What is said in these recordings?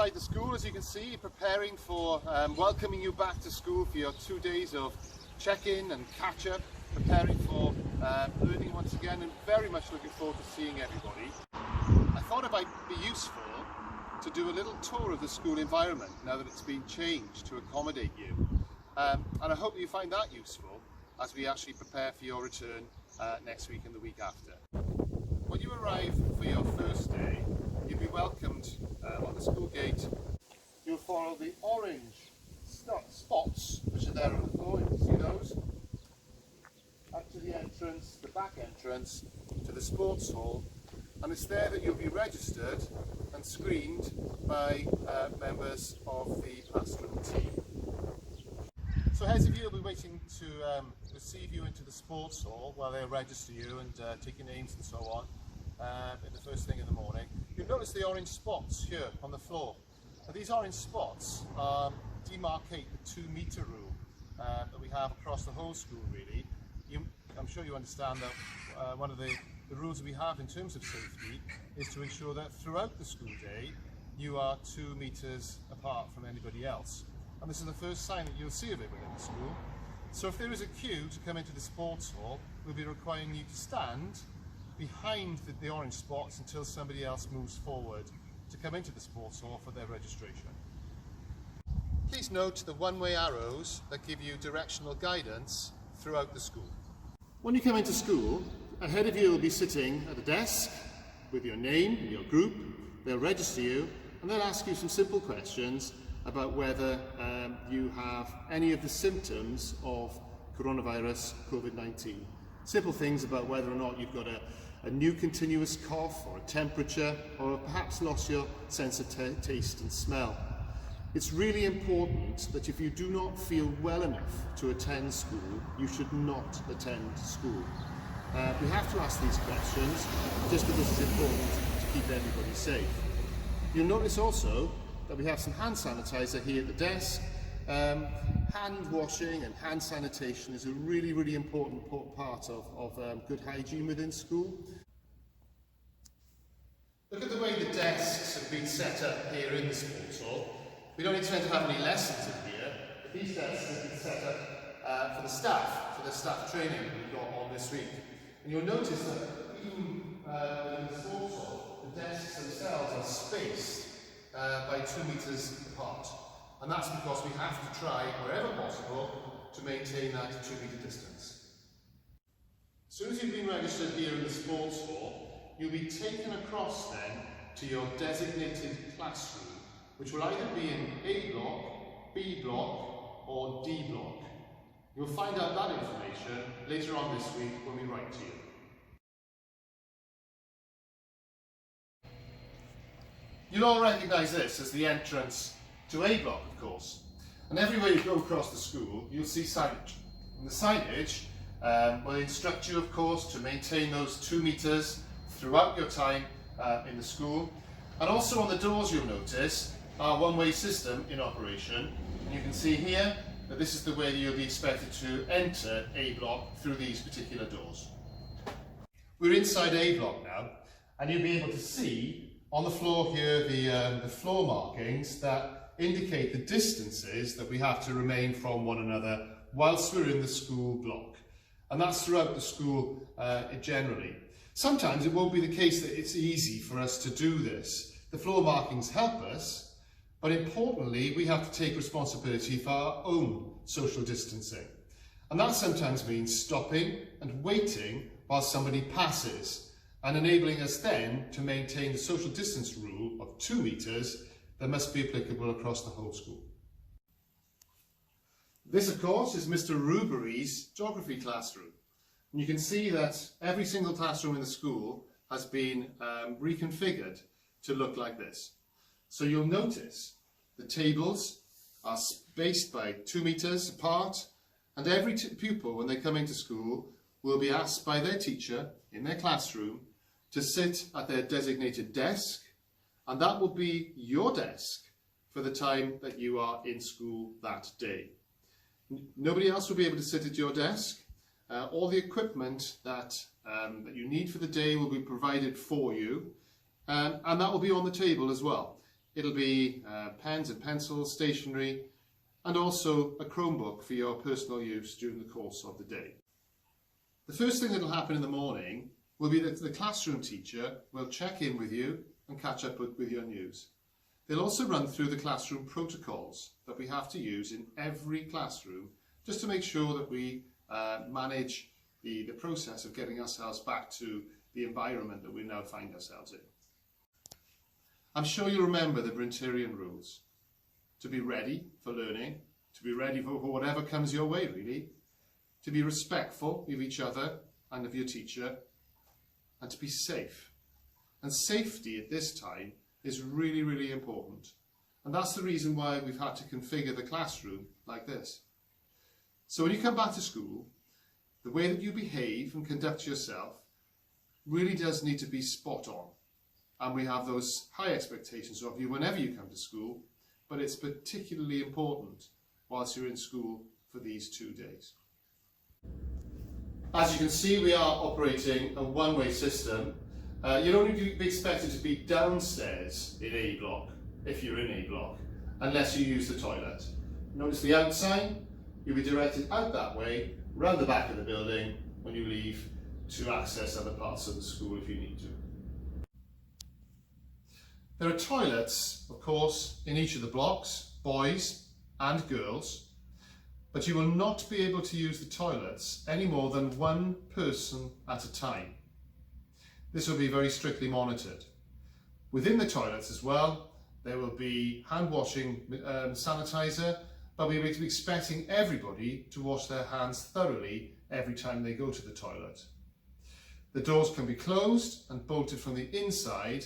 inside the school, as you can see, preparing for welcoming you back to school for your 2 days of check-in and catch-up, preparing for learning once again, and very much looking forward to seeing everybody. I thought it might be useful to do a little tour of the school environment now that it's been changed to accommodate you. And I hope you find that useful as we actually prepare for your return next week and the week after. When you arrive for your first day, you'll be welcomed on the school gate. You'll follow the orange spots which are there on the floor. You can see those. Up to the entrance, the back entrance to the sports hall, and it's there that you'll be registered and screened by members of the pastoral team. So heads of you will be waiting to receive you into the sports hall while they register you and take your names and so on in the first thing in the morning. You'll notice the orange spots here on the floor. Now, these orange spots demarcate the 2 metre rule that we have across the whole school really. I'm sure you understand that one of the rules we have in terms of safety is to ensure that throughout the school day you are 2 metres apart from anybody else. And this is the first sign that you'll see of it within the school. So if there is a queue to come into the sports hall, we'll be requiring you to stand behind the orange spots until somebody else moves forward to come into the sports hall for their registration. Please note the one-way arrows that give you directional guidance throughout the school. When you come into school, ahead of you will be sitting at a desk with your name and your group. They'll register you and they'll ask you some simple questions about whether you have any of the symptoms of coronavirus COVID-19. Simple things about whether or not you've got a new continuous cough or a temperature, or perhaps lost your sense of taste and smell. It's really important that if you do not feel well enough to attend school, you should not attend school. We have to ask these questions just because it's important to keep everybody safe. You'll notice also that we have some hand sanitizer here at the desk. Hand washing and hand sanitation is a really important part of good hygiene within school. Look at the way the desks have been set up here in the sports hall. We don't intend to have any lessons in here, but these desks have been set up for the staff training we've got on this week. And you'll notice that even in the sports hall, the desks themselves are spaced by 2 metres apart. And that's because we have to try, wherever possible, to maintain that 2 metre distance. As soon as you've been registered here in the sports hall, you'll be taken across then to your designated classroom, which will either be in A block, B block, or D block. You'll find out that information later on this week when we write to you. You'll all recognise this as the entrance to A block, of course. And everywhere you go across the school, you'll see signage. And the signage will instruct you, of course, to maintain those 2 metres throughout your time in the school. And also on the doors, you'll notice our one-way system in operation. And you can see here that this is the way you'll be expected to enter A block through these particular doors. We're inside A block now, and you'll be able to see on the floor here the floor markings that indicate the distances that we have to remain from one another whilst we're in the school block. And that's throughout the school generally. Sometimes it won't be the case that it's easy for us to do this. The floor markings help us, but importantly we have to take responsibility for our own social distancing. And that sometimes means stopping and waiting while somebody passes, and enabling us then to maintain the social distance rule of 2 metres that must be applicable across the whole school. This, of course, is Mr. Rubery's geography classroom. And you can see that every single classroom in the school has been reconfigured to look like this. So you'll notice the tables are spaced by 2 metres apart, and every pupil, when they come into school, will be asked by their teacher in their classroom to sit at their designated desk, and that will be your desk for the time that you are in school that day. Nobody else will be able to sit at your desk. All the equipment that you need for the day will be provided for you, and that will be on the table as well. It'll be pens and pencils, stationery, and also a Chromebook for your personal use during the course of the day. The first thing that will happen in the morning will be that the classroom teacher will check in with you and catch up with your news. They'll also run through the classroom protocols that we have to use in every classroom just to make sure that we manage the process of getting ourselves back to the environment that we now find ourselves in. I'm sure you remember the Bryntirion rules. To be ready for learning, to be ready for whatever comes your way really, to be respectful of each other and of your teacher, and to be safe. And safety at this time is really, really important. And that's the reason why we've had to configure the classroom like this. So when you come back to school, the way that you behave and conduct yourself really does need to be spot on. And we have those high expectations of you whenever you come to school, but it's particularly important whilst you're in school for these 2 days. As you can see, we are operating a one-way system. You'll only be expected to be downstairs in A block, if you're in A block, unless you use the toilet. Notice the outside, you'll be directed out that way, round the back of the building when you leave to access other parts of the school if you need to. There are toilets, of course, in each of the blocks, boys and girls, but you will not be able to use the toilets any more than one person at a time. This will be very strictly monitored. Within the toilets as well, there will be hand washing sanitizer, but we will be expecting everybody to wash their hands thoroughly every time they go to the toilet. The doors can be closed and bolted from the inside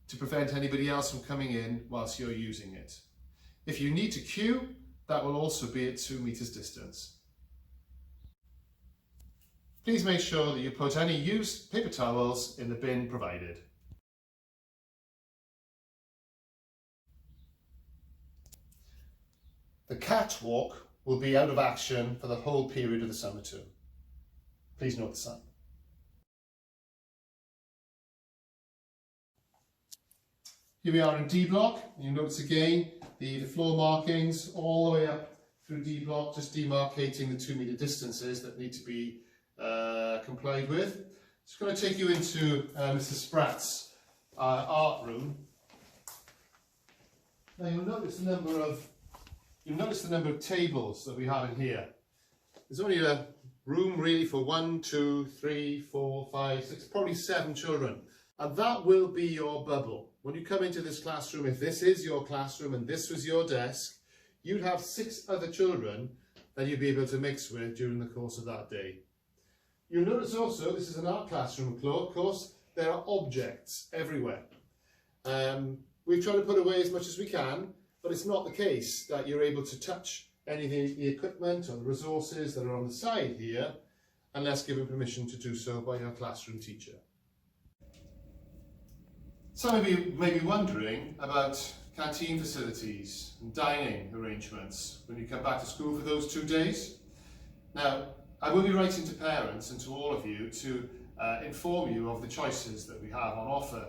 to prevent anybody else from coming in whilst you're using it. If you need to queue, that will also be at 2 meters distance. Please make sure that you put any used paper towels in the bin provided. The catwalk will be out of action for the whole period of the summer term. Please note the sign. Here we are in D block, and you notice again the floor markings all the way up through D block, just demarcating the 2 meter distances that need to be complied with. Just going to take you into Mr. Spratt's art room. Now you'll notice the number of tables that we have in here. There's only a room really for 1, 2, 3, 4, 5, 6, probably 7 children. And that will be your bubble. When you come into this classroom, if this is your classroom and this was your desk, you'd have 6 other children that you'd be able to mix with during the course of that day. You'll notice also, this is an art classroom, of course, there are objects everywhere. We've tried to put away as much as we can, but it's not the case that you're able to touch any of the equipment or the resources that are on the side here, unless given permission to do so by your classroom teacher. Some of you may be wondering about canteen facilities and dining arrangements when you come back to school for those 2 days. Now, I will be writing to parents and to all of you to inform you of the choices that we have on offer.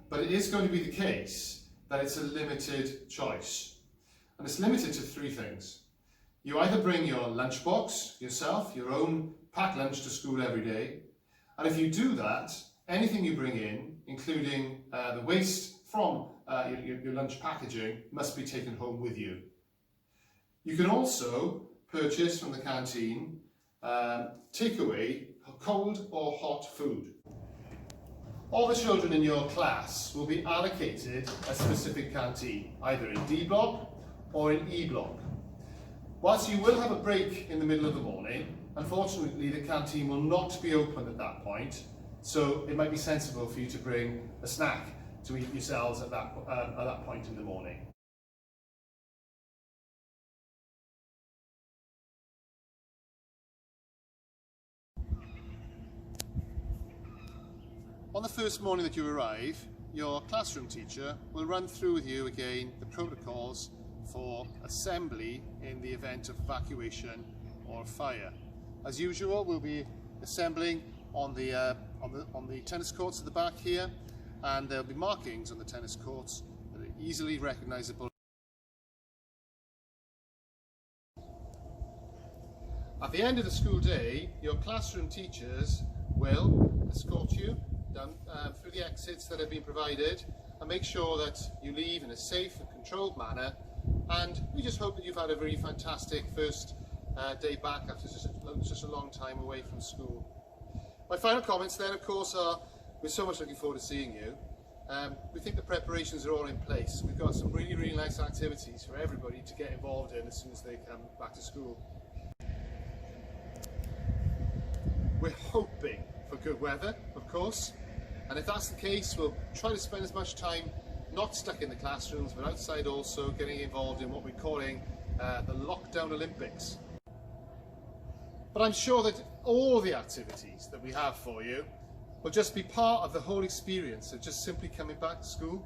But it is going to be the case that it's a limited choice. And it's limited to 3 things. You either bring your lunchbox yourself, your own packed lunch to school every day. And if you do that, anything you bring in, including the waste from your lunch packaging, must be taken home with you. You can also purchase from the canteen takeaway cold or hot food. All the children in your class will be allocated a specific canteen, either in D block or in E block. Whilst you will have a break in the middle of the morning, unfortunately the canteen will not be open at that point, so it might be sensible for you to bring a snack to eat yourselves at that point in the morning. On the first morning that you arrive, your classroom teacher will run through with you again the protocols for assembly in the event of evacuation or fire. As usual, we'll be assembling on the tennis courts at the back here, and there'll be markings on the tennis courts that easily recognizable. At the end of the school day, your classroom teachers will escort you down through the exits that have been provided and make sure that you leave in a safe and controlled manner, and we just hope that you've had a very fantastic first day back after such a long time away from school. My final comments then, of course, are we're so much looking forward to seeing you. We think the preparations are all in place. We've got some really, really nice activities for everybody to get involved in as soon as they come back to school. We're hoping for good weather, of course, and if that's the case, we'll try to spend as much time not stuck in the classrooms, but outside also, getting involved in what we're calling the Lockdown Olympics. But I'm sure that all the activities that we have for you will just be part of the whole experience of just simply coming back to school.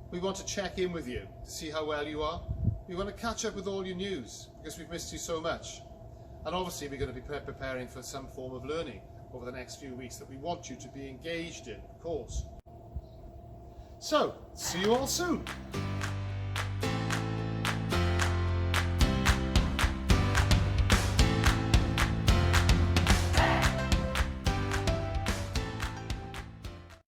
We want to check in with you to see how well you are. We want to catch up with all your news because we've missed you so much. And obviously we're going to be preparing for some form of learning over the next few weeks that we want you to be engaged in, of course. So, see you all soon.